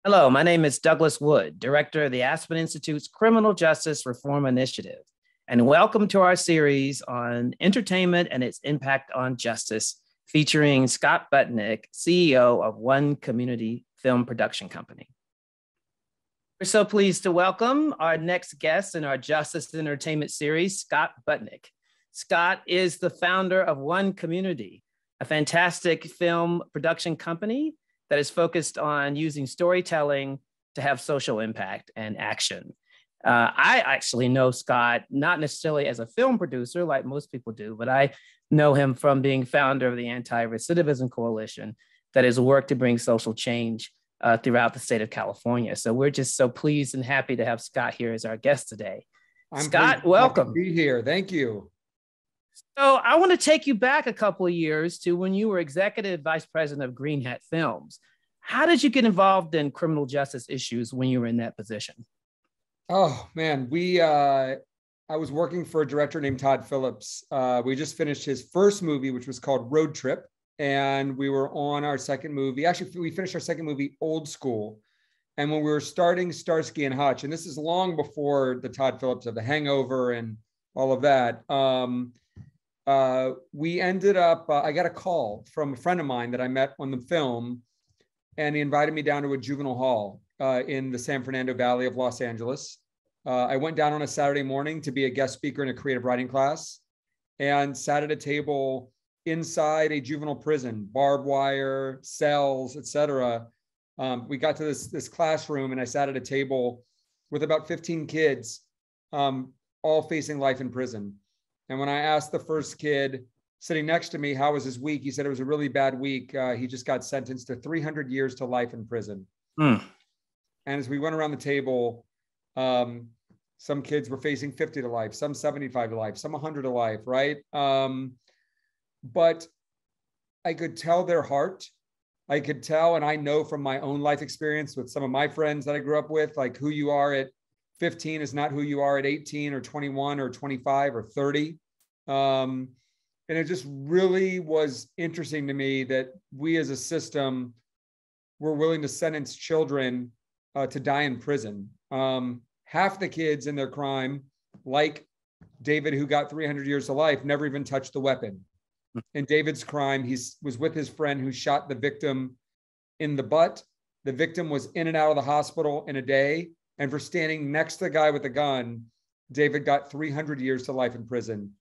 Hello, my name is Douglas Wood, Director of the Aspen Institute's Criminal Justice Reform Initiative, and welcome to our series on entertainment and its impact on justice, featuring Scott Budnick, CEO of One Community Film Production Company. We're so pleased to welcome our next guest in our Justice Entertainment series, Scott Budnick. Scott is the founder of One Community, a fantastic film production company that is focused on using storytelling to have social impact and action. I actually know Scott, not necessarily as a film producer like most people do, but I know him from being founder of the AntiRecidivism Coalition that has worked to bring social change throughout the state of California. So we're just so pleased and happy to have Scott here as our guest today. Scott, welcome. To be here. Thank you. So I want to take you back a couple of years to when you were executive vice president of Green Hat Films. How did you get involved in criminal justice issues when you were in that position? Oh man, I was working for a director named Todd Phillips. We just finished his first movie, which was called Road Trip, and we were on our second movie. Actually, we finished our second movie, Old School. And when we were starting Starsky and Hutch, and this is long before the Todd Phillips of the Hangover and all of that. We ended up, I got a call from a friend of mine that I met on the film, and he invited me down to a juvenile hall in the San Fernando Valley of Los Angeles. I went down on a Saturday morning to be a guest speaker in a creative writing class and sat at a table inside a juvenile prison, barbed wire, cells, etc. We got to this classroom, and I sat at a table with about 15 kids, all facing life in prison. And when I asked the first kid sitting next to me, how was his week? He said it was a really bad week. He just got sentenced to 300 years to life in prison. And as we went around the table, some kids were facing 50 to life, some 75 to life, some 100 to life, right? But I could tell their heart. I could tell, and I know from my own life experience with some of my friends that I grew up with, like who you are at 15 is not who you are at 18 or 21 or 25 or 30. And it just really was interesting to me that we as a system were willing to sentence children to die in prison. Half the kids in their crime, like David, who got 300 years to life, never even touched the weapon. In David's crime, he was with his friend who shot the victim in the butt. The victim was in and out of the hospital in a day. And for standing next to the guy with the gun, David got 300 years to life in prison.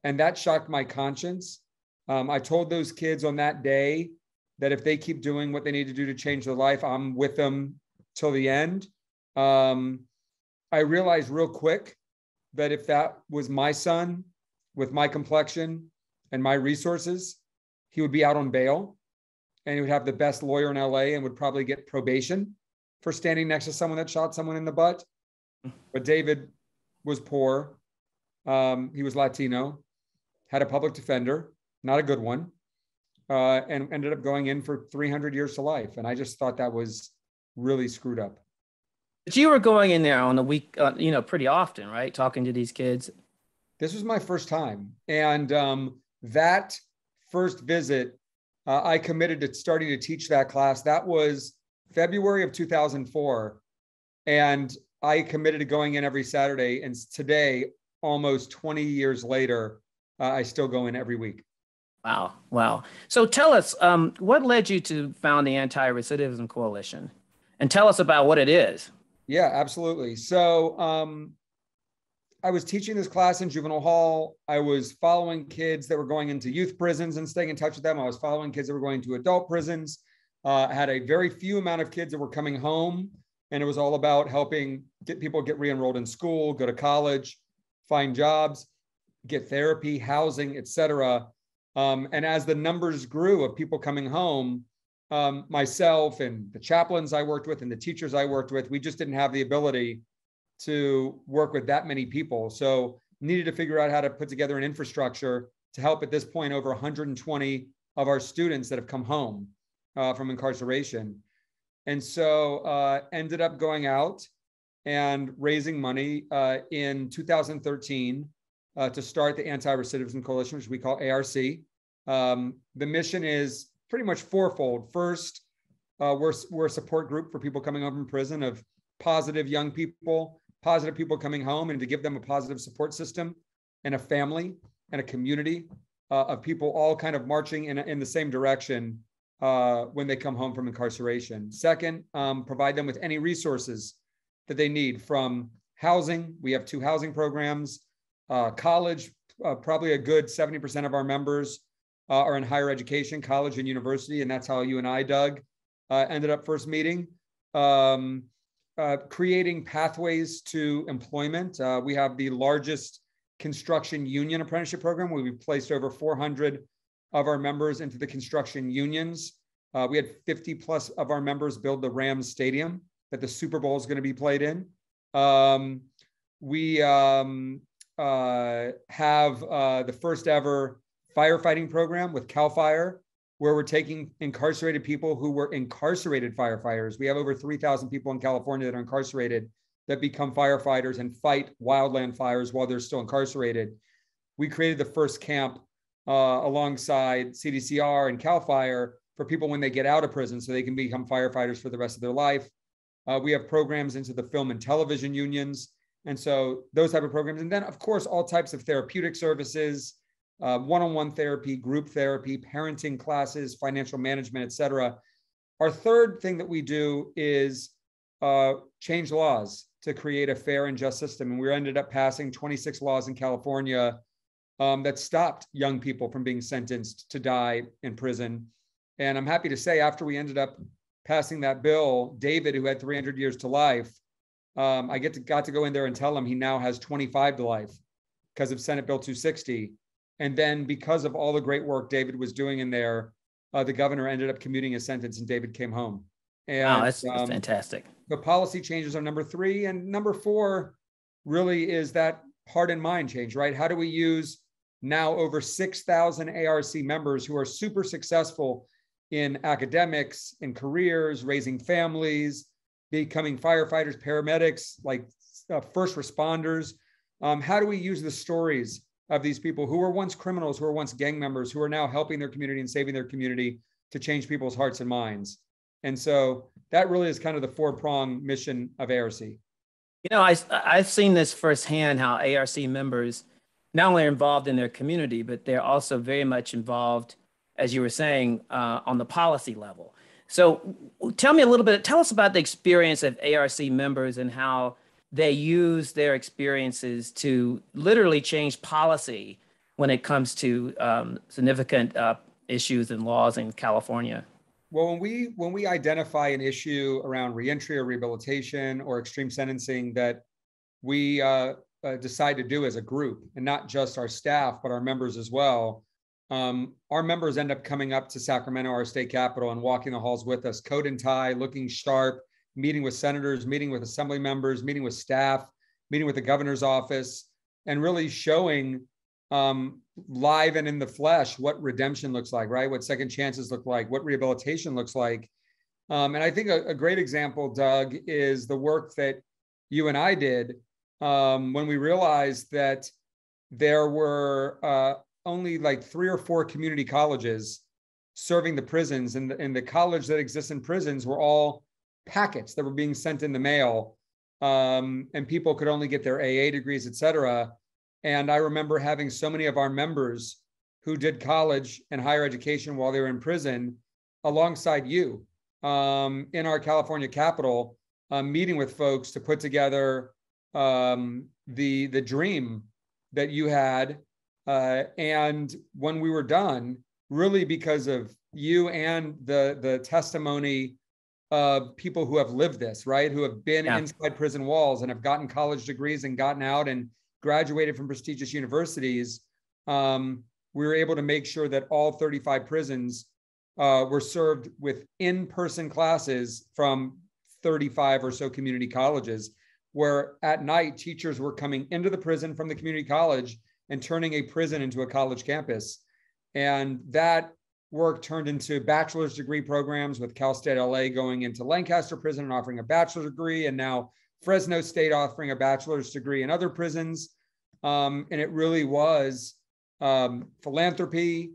And that shocked my conscience. I told those kids on that day that if they keep doing what they need to do to change their life, I'm with them till the end. I realized real quick that if that was my son with my complexion and my resources, he would be out on bail and he would have the best lawyer in LA and would probably get probation for standing next to someone that shot someone in the butt. But David was poor. He was Latino, had a public defender, not a good one, and ended up going in for 300 years to life. And I just thought that was really screwed up. But you were going in there on a week, pretty often, right? Talking to these kids. This was my first time. And that first visit, I committed to starting to teach that class. That was February of 2004. And I committed to going in every Saturday. And today, almost 20 years later, I still go in every week. Wow. So tell us, what led you to found the Anti-Recidivism Coalition? And tell us about what it is. Yeah, absolutely. So I was teaching this class in juvenile hall. I was following kids that were going into youth prisons and staying in touch with them. I was following kids that were going to adult prisons. I had a very few amount of kids that were coming home. And it was all about helping get people get re-enrolled in school, go to college, find jobs, get therapy, housing, et cetera. And as the numbers grew of people coming home, myself and the chaplains I worked with and the teachers I worked with, we just didn't have the ability to work with that many people. So needed to figure out how to put together an infrastructure to help at this point over 120 of our students that have come home from incarceration. And so ended up going out and raising money in 2013 to start the Anti-Recidivism Coalition, which we call ARC. The mission is pretty much fourfold. First, we're a support group for people coming home from prison of positive young people, positive people coming home, and to give them a positive support system and a family and a community of people all kind of marching in the same direction when they come home from incarceration. Second, provide them with any resources that they need, from housing. We have 2 housing programs, college. Probably a good 70% of our members are in higher education, college and university, and that's how you and I, Doug, ended up first meeting. Creating pathways to employment. We have the largest construction union apprenticeship program, where we've placed over 400 of our members into the construction unions. We had 50 plus of our members build the Rams Stadium that the Super Bowl is going to be played in. We have the first ever firefighting program with CAL FIRE, where we're taking incarcerated people who were incarcerated firefighters. We have over 3,000 people in California that are incarcerated that become firefighters and fight wildland fires while they're still incarcerated. We created the first camp alongside CDCR and CAL FIRE for people when they get out of prison, so they can become firefighters for the rest of their life. We have programs into the film and television unions. And so those type of programs. And then, of course, all types of therapeutic services, one-on-one therapy, group therapy, parenting classes, financial management, et cetera. Our third thing that we do is change laws to create a fair and just system. And we ended up passing 26 laws in California that stopped young people from being sentenced to die in prison. And I'm happy to say, after we ended up passing that bill, David, who had 300 years to life, I got to go in there and tell him he now has 25 to life because of Senate Bill 260. And then because of all the great work David was doing in there, the governor ended up commuting his sentence and David came home. And, wow, that's fantastic. The policy changes are number 3. And number 4 really is that heart and mind change, right? How do we use now over 6,000 ARC members who are super successful in academics, in careers, raising families, becoming firefighters, paramedics, like first responders? How do we use the stories of these people who were once criminals, who were once gang members, who are now helping their community and saving their community to change people's hearts and minds? And so that really is kind of the 4-pronged mission of ARC. You know, I've seen this firsthand, how ARC members not only are involved in their community, but they're also very much involved, as you were saying, on the policy level. So tell us about the experience of ARC members and how they use their experiences to literally change policy when it comes to significant issues and laws in California. Well, when we identify an issue around reentry or rehabilitation or extreme sentencing that we decide to do as a group, and not just our staff, but our members as well, our members end up coming up to Sacramento, our state capital, and walking the halls with us, coat and tie, looking sharp, meeting with senators, meeting with assembly members, meeting with staff, meeting with the governor's office, and really showing live and in the flesh what redemption looks like, right? What second chances look like, what rehabilitation looks like. And I think a great example, Doug, is the work that you and I did when we realized that there were only like 3 or 4 community colleges serving the prisons, and the college that exists in prisons were all packets that were being sent in the mail, and people could only get their AA degrees, et cetera. And I remember having so many of our members who did college and higher education while they were in prison alongside you in our California capital, meeting with folks to put together the dream that you had. And when we were done, really because of you and the testimony of people who have lived this, right? Who have been inside prison walls and have gotten college degrees and gotten out and graduated from prestigious universities, we were able to make sure that all 35 prisons were served with in-person classes from 35 or so community colleges, where at night teachers were coming into the prison from the community college and turning a prison into a college campus. And that work turned into bachelor's degree programs, with Cal State LA going into Lancaster prison and offering a bachelor's degree, and now Fresno State offering a bachelor's degree in other prisons. And it really was philanthropy,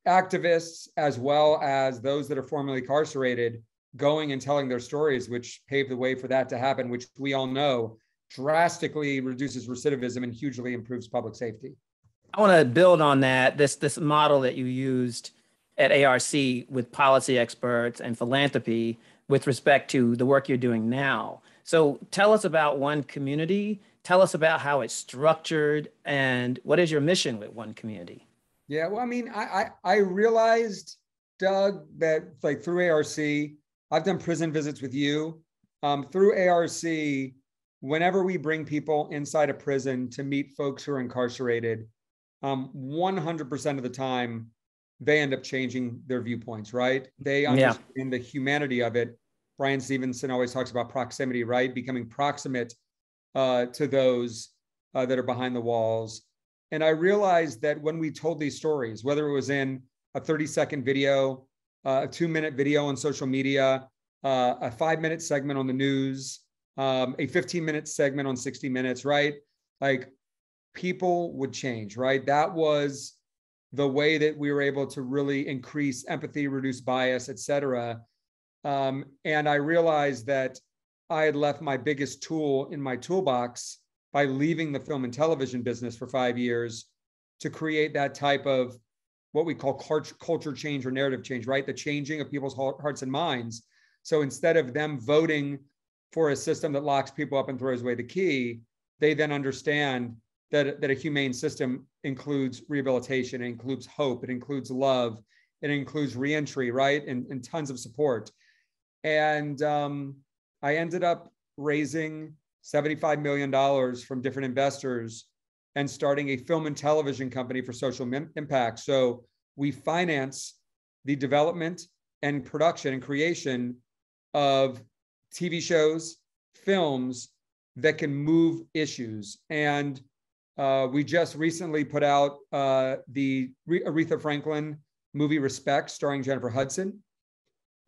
activists, as well as those that are formerly incarcerated, going and telling their stories, which paved the way for that to happen, which we all know drastically reduces recidivism and hugely improves public safety. I want to build on that, this model that you used at ARC with policy experts and philanthropy with respect to the work you're doing now. So tell us about One Community. Tell us about how it's structured and what is your mission with One Community? Yeah, well, I mean, I realized, Doug, that like through ARC, I've done prison visits with you. Through ARC, whenever we bring people inside a prison to meet folks who are incarcerated, 100% of the time, they end up changing their viewpoints, right? They understand the humanity of it. Brian Stevenson always talks about proximity, right? Becoming proximate to those that are behind the walls. And I realized that when we told these stories, whether it was in a 30-second video, a 2-minute video on social media, a 5-minute segment on the news, a 15-minute segment on 60 Minutes, right? Like people would change, right? That was the way that we were able to really increase empathy, reduce bias, et cetera. And I realized that I had left my biggest tool in my toolbox by leaving the film and television business for 5 years to create that type of what we call culture change or narrative change, right? The changing of people's hearts and minds. So instead of them voting for a system that locks people up and throws away the key, they then understand that a humane system includes rehabilitation, it includes hope, it includes love, it includes reentry, right? And tons of support. And I ended up raising $75 million from different investors and starting a film and television company for social impact. So we finance the development and production and creation of TV shows, films that can move issues. And we just recently put out the Aretha Franklin movie Respect, starring Jennifer Hudson,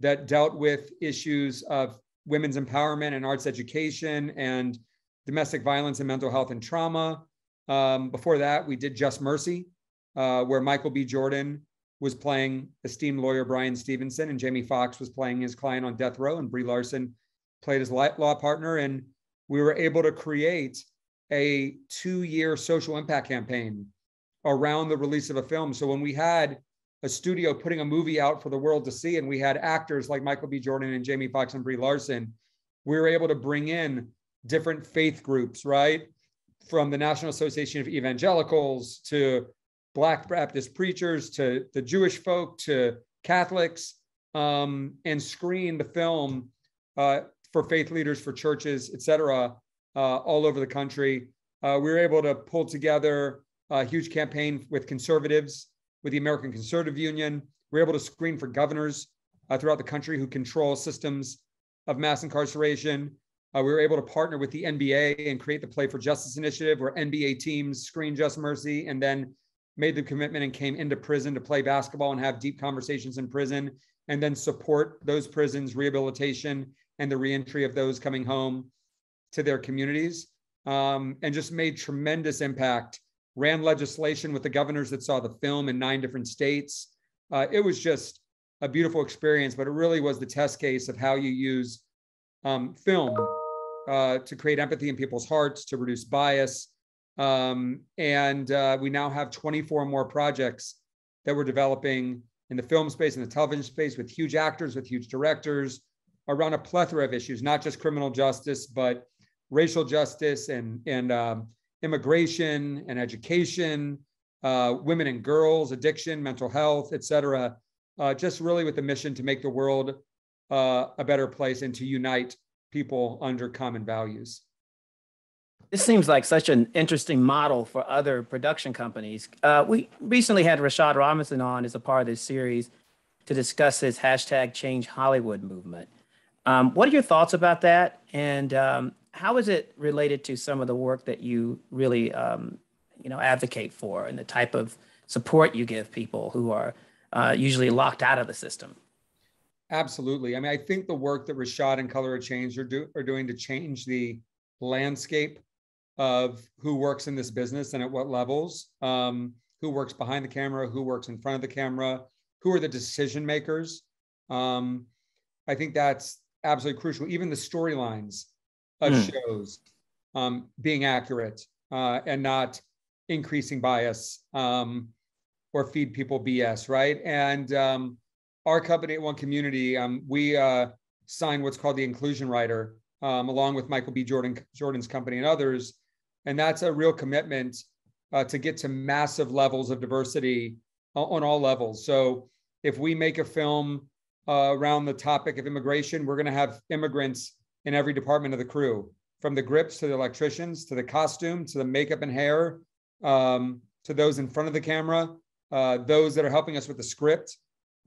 that dealt with issues of women's empowerment and arts education and domestic violence and mental health and trauma. Before that, we did Just Mercy, where Michael B. Jordan was playing esteemed lawyer Brian Stevenson, and Jamie Foxx was playing his client on death row, and Brie Larson played his law partner. And we were able to create a 2-year social impact campaign around the release of a film. So when we had a studio putting a movie out for the world to see, and we had actors like Michael B. Jordan and Jamie Foxx and Brie Larson, we were able to bring in different faith groups, right? From the National Association of Evangelicals to Black Baptist preachers to the Jewish folk to Catholics, and screen the film for faith leaders, for churches, et cetera, all over the country. We were able to pull together a huge campaign with conservatives, with the American Conservative Union. We're able to screen for governors throughout the country who control systems of mass incarceration. We were able to partner with the NBA and create the Play for Justice initiative, where NBA teams screened Just Mercy and then made the commitment and came into prison to play basketball and have deep conversations in prison, and then support those prisons' rehabilitation and the reentry of those coming home to their communities, and just made tremendous impact. Ran legislation with the governors that saw the film in 9 different states. It was just a beautiful experience, but it really was the test case of how you use film to create empathy in people's hearts, to reduce bias. And we now have 24 more projects that we're developing in the film space and the television space with huge actors, with huge directors, around a plethora of issues, not just criminal justice, but racial justice and immigration and education, women and girls, addiction, mental health, et cetera. Just really with the mission to make the world a better place and to unite people under common values. This seems like such an interesting model for other production companies. We recently had Rashad Robinson on as a part of this series to discuss his #ChangeHollywood movement. What are your thoughts about that? And how is it related to some of the work that you really advocate for and the type of support you give people who are usually locked out of the system? Absolutely. I mean, I think the work that Rashad and Color of Change are doing to change the landscape of who works in this business and at what levels, who who works behind the camera, who works in front of the camera, who are the decision makers. I think that's absolutely crucial. Even the storylines of shows being accurate and not increasing bias or feed people BS, right? And our company at One Community, we signed what's called the Inclusion Rider, along with Michael B. Jordan's company and others. And that's a real commitment to get to massive levels of diversity on all levels. So if we make a film around the topic of immigration, we're going to have immigrants in every department of the crew, from the grips to the electricians, to the costume, to the makeup and hair, to those in front of the camera, those that are helping us with the script,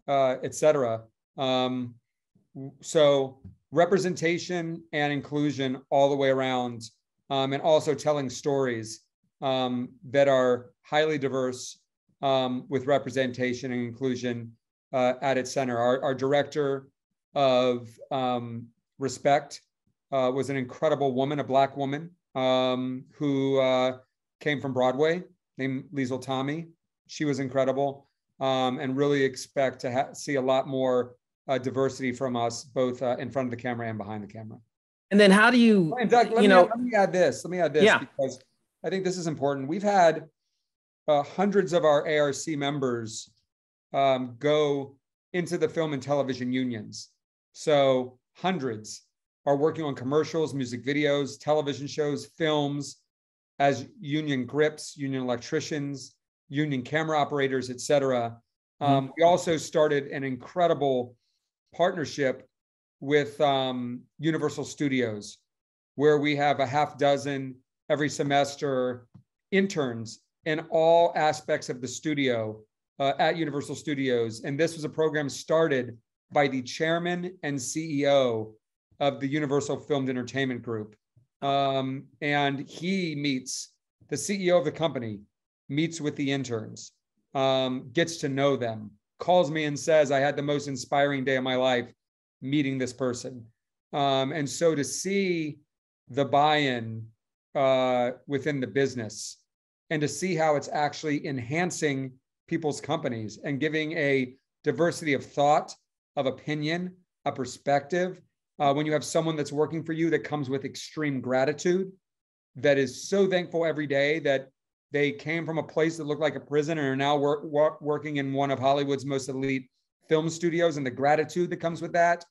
et cetera. So representation and inclusion all the way around, and also telling stories that are highly diverse with representation and inclusion at its center. Our director of Respect was an incredible woman, a Black woman who came from Broadway, named Liesl Tommy. She was incredible, and really expect to see a lot more diversity from us, both in front of the camera and behind the camera. And then how do you, Doug, let me add this, yeah, because I think this is important. We've had hundreds of our ARC members go into the film and television unions. So hundreds are working on commercials, music videos, television shows, films as union grips, union electricians, union camera operators, et cetera. We also started an incredible partnership with Universal Studios, where we have a half dozen every semester interns in all aspects of the studio at Universal Studios. And this was a program started by the chairman and CEO of the Universal Filmed Entertainment Group. And he meets, the CEO of the company meets with the interns, gets to know them, calls me and says, I had the most inspiring day of my life meeting this person. And so to see the buy-in within the business and to see how it's actually enhancing people's companies and giving a diversity of thought, of opinion, a perspective, when you have someone that's working for you that comes with extreme gratitude, that is so thankful every day that they came from a place that looked like a prison and are now working in one of Hollywood's most elite film studios, and the gratitude that comes with that.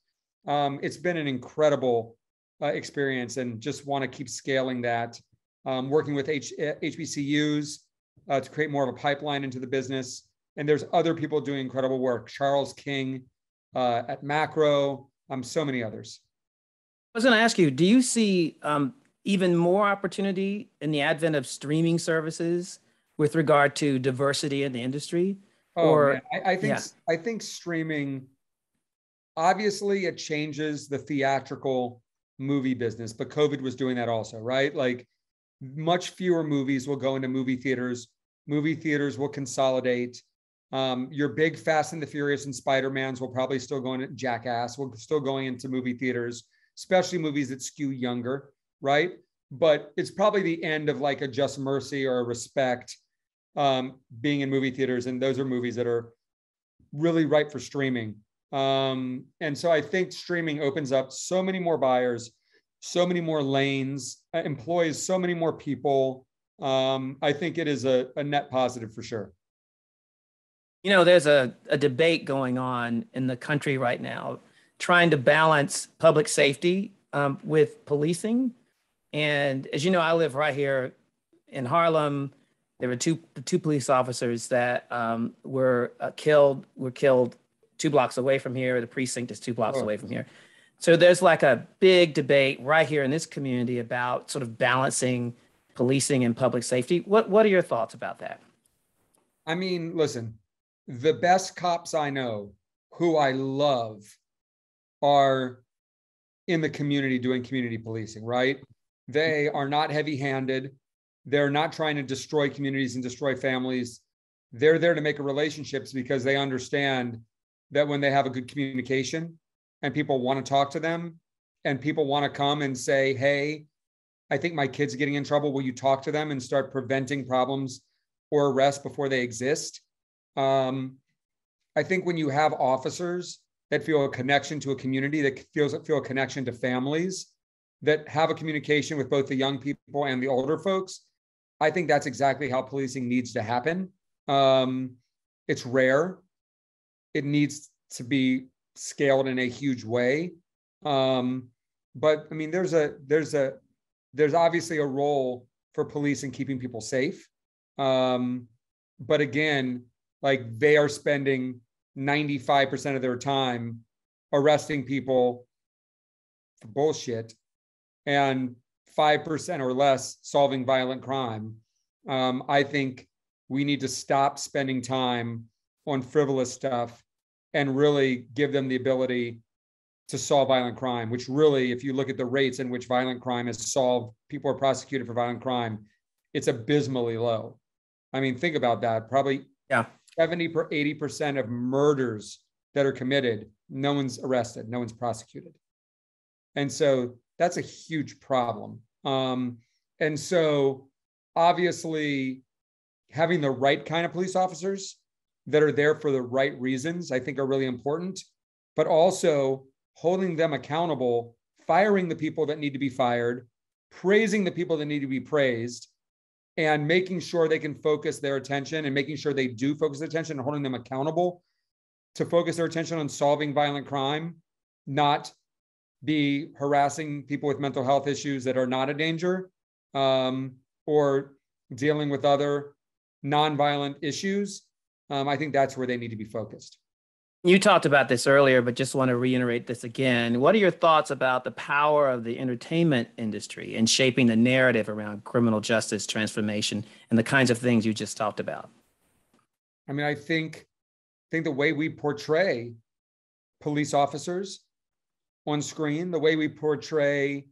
It's been an incredible experience, and just want to keep scaling that, working with HBCUs to create more of a pipeline into the business. And there's other people doing incredible work. Charles King at Macro, so many others. I was going to ask you, do you see even more opportunity in the advent of streaming services with regard to diversity in the industry? Man. I think streaming, obviously it changes the theatrical movie business, but COVID was doing that also, right? Like much fewer movies will go into movie theaters. Movie theaters will consolidate. Your big Fast and the Furious and Spider-Mans will probably still go into Jackass, will still going into movie theaters, especially movies that skew younger, right? But it's probably the end of like a Just Mercy or a Respect being in movie theaters. And those are movies that are really ripe for streaming. And so I think streaming opens up so many more buyers, so many more lanes, employs so many more people. I think it is a net positive for sure. You know, there's a debate going on in the country right now, trying to balance public safety with policing. And as you know, I live right here in Harlem. There were two police officers that were killed 2 blocks away from here. The precinct is 2 blocks away from here. So there's like a big debate right here in this community about sort of balancing policing and public safety. What are your thoughts about that? I mean, listen, the best cops I know, who I love, are in the community doing community policing, right? They are not heavy-handed. They're not trying to destroy communities and destroy families. They're there to make relationships because they understand that when they have a good communication and people want to talk to them and people want to come and say, hey, I think my kid's getting in trouble. Will you talk to them and start preventing problems or arrest before they exist. I think when you have officers that feel a connection to a community, that feel a connection to families, that have a communication with both the young people and the older folks, I think that's exactly how policing needs to happen. It's rare. It needs to be scaled in a huge way. But I mean, there's obviously a role for police in keeping people safe. But again, like they are spending 95% of their time arresting people for bullshit and 5% or less solving violent crime. I think we need to stop spending time on frivolous stuff and really give them the ability to solve violent crime, which really, if you look at the rates in which violent crime is solved, people are prosecuted for violent crime, it's abysmally low. I mean, think about that. Probably 70 or 80% of murders that are committed, no one's arrested, no one's prosecuted. And so that's a huge problem. And so obviously having the right kind of police officers that are there for the right reasons, I think are really important, but also holding them accountable, firing the people that need to be fired, praising the people that need to be praised, and making sure they can focus their attention and making sure they do focus their attention and holding them accountable to focus their attention on solving violent crime, not be harassing people with mental health issues that are not a danger, or dealing with other nonviolent issues. I think that's where they need to be focused. You talked about this earlier, but just want to reiterate this again. What are your thoughts about the power of the entertainment industry in shaping the narrative around criminal justice transformation and the kinds of things you just talked about? I mean, I think the way we portray police officers on screen, the way we portray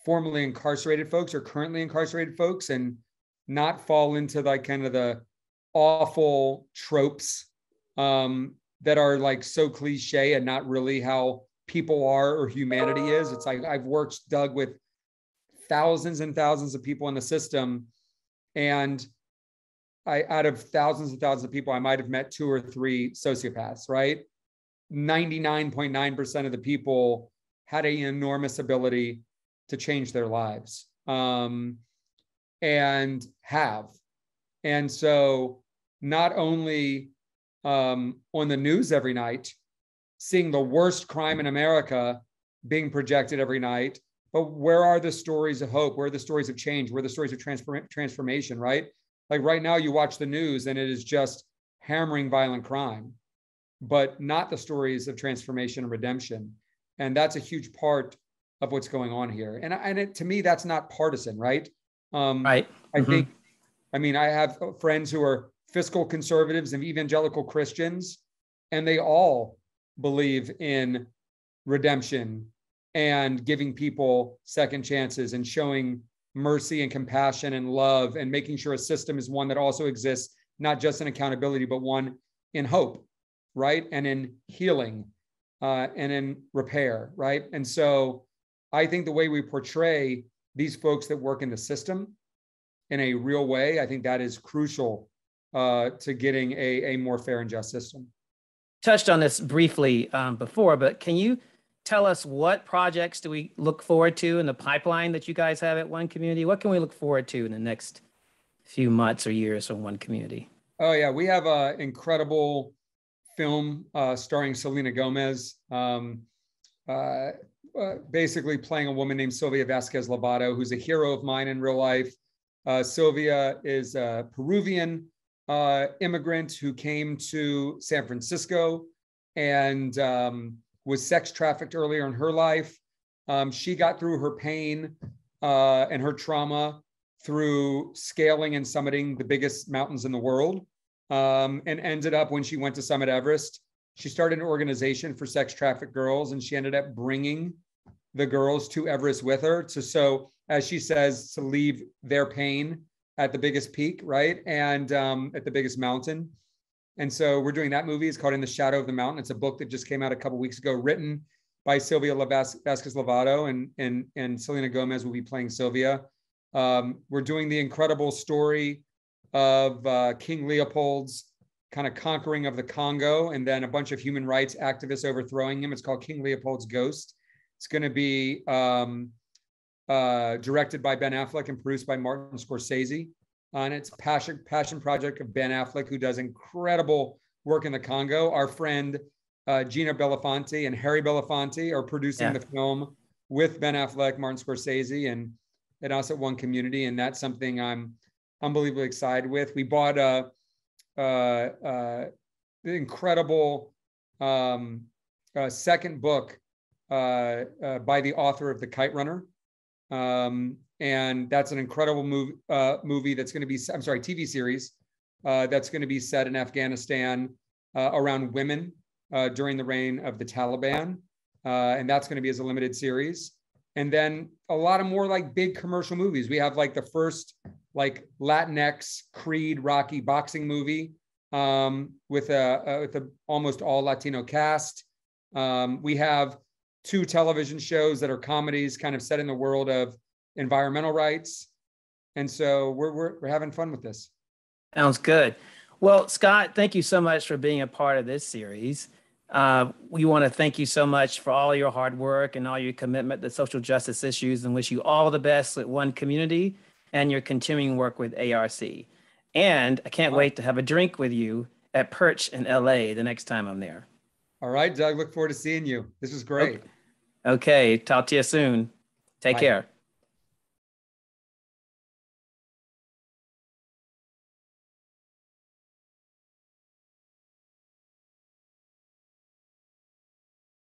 formerly incarcerated folks or currently incarcerated folks, and not fall into like kind of the awful tropes that are like so cliche and not really how people are or humanity is. It's like I've worked, Doug, with thousands and thousands of people in the system, and out of thousands and thousands of people, I might have met 2 or 3 sociopaths, right? 99.9% of the people had an enormous ability to change their lives, and have. And so not only on the news every night, seeing the worst crime in America being projected every night, but where are the stories of hope? Where are the stories of change? Where are the stories of transformation, right? Like right now you watch the news and it is just hammering violent crime, but not the stories of transformation and redemption. And that's a huge part of what's going on here. And to me, that's not partisan, right? Right. I think, I mean, I have friends who are fiscal conservatives and evangelical Christians, and they all believe in redemption and giving people second chances and showing mercy and compassion and love and making sure a system is one that also exists, not just in accountability, but one in hope, right? And in healing and in repair, right? And so I think the way we portray these folks that work in the system in a real way, I think that is crucial to getting a more fair and just system. Touched on this briefly before, but can you tell us what projects do we look forward to in the pipeline that you guys have at One Community? What can we look forward to in the next few months or years from One Community? Oh yeah, we have an incredible film starring Selena Gomez, basically playing a woman named Sylvia Vasquez Lobato, who's a hero of mine in real life. Sylvia is a Peruvian immigrant who came to San Francisco and was sex trafficked earlier in her life. She got through her pain and her trauma through scaling and summiting the biggest mountains in the world, and ended up, when she went to summit Everest, she started an organization for sex trafficked girls, and she ended up bringing the girls to Everest with her so, as she says, to leave their pain at the biggest peak, right? And at the biggest mountain. And so we're doing that movie. It's called In the Shadow of the Mountain. It's a book that just came out a couple of weeks ago, written by Sylvia Vasquez Lobato, and Selena Gomez will be playing Sylvia. We're doing the incredible story of King Leopold's kind of conquering of the Congo, and then a bunch of human rights activists overthrowing him. It's called King Leopold's Ghost. It's going to be directed by Ben Affleck and produced by Martin Scorsese. And it's passion project of Ben Affleck, who does incredible work in the Congo. Our friend Gina Belafonte and Harry Belafonte are producing the film with Ben Affleck, Martin Scorsese, and us at One Community. And that's something I'm unbelievably excited with. We bought the incredible second book by the author of The Kite Runner. And that's an incredible movie that's going to be, TV series that's going to be set in Afghanistan around women during the reign of the Taliban. And that's going to be as a limited series. And then a lot of more like big commercial movies. We have like the first like Latinx Creed Rocky boxing movie with a almost all Latino cast. We have 2 television shows that are comedies kind of set in the world of environmental rights. And so we're having fun with this. Sounds good. Well, Scott, thank you so much for being a part of this series. We want to thank you so much for all your hard work and all your commitment to social justice issues, and wish you all the best with One Community and your continuing work with ARC. And I can't wait to have a drink with you at Perch in LA the next time I'm there. All right, Doug, look forward to seeing you. This was great. Okay, talk to you soon. Take care.